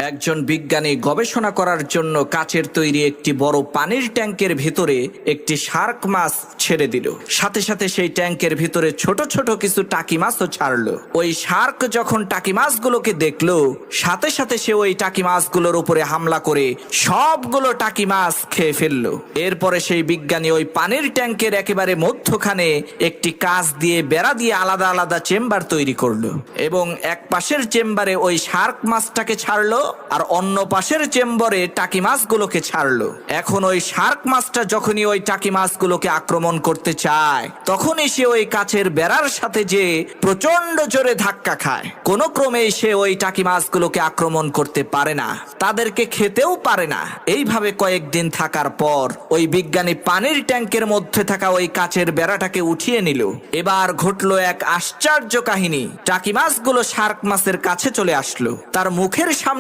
একজন বিজ্ঞানী গবেষণা করার জন্য কাচের তৈরি একটি বড় পানির ট্যাঙ্কের ভিতরে একটি শার্ক মাছ ছেড়ে দিল। সাথে সাথে সেই ট্যাঙ্কের ভিতরে ছোট ছোট কিছু টাকি মাছও ছাড়লো। ওই শার্ক যখন টাকি মাছগুলোকে দেখলো, সাথে সাথে সে ওই টাকি মাছগুলোর উপরে হামলা করে সবগুলো টাকি মাছ খেয়ে ফেললো। এরপরে সেই বিজ্ঞানী ওই পানির ট্যাঙ্কের একেবারে মধ্যখানে একটি কাঁচ দিয়ে বেড়া দিয়ে আলাদা আলাদা চেম্বার তৈরি করলো এবং এক পাশের চেম্বারে ওই শার্ক মাছটাকে ছাড়লো আর অন্য পাশের চেম্বারে টাকি মাছগুলোকে ছাড়লো। এখন ওই শার্ক মাছটা যখনই ওই টাকি মাছগুলোকে আক্রমণ করতে চায়, তখনই সে ওই কাচের বেড়ার সাথে যে প্রচন্ড জোরে ধাক্কা খায়। কোনো ক্রমে সে ওই টাকি মাছগুলোকে আক্রমণ করতে পারে না, তাদেরকে খেতেও পারে না। এইভাবে কয়েকদিন থাকার পর ওই বিজ্ঞানী পানির ট্যাঙ্কের মধ্যে থাকা ওই কাচের বেড়াটাকে উঠিয়ে নিল। এবার ঘটলো এক আশ্চর্য কাহিনী। টাকি মাছগুলো শার্ক মাছের কাছে চলে আসলো, তার মুখের সামনে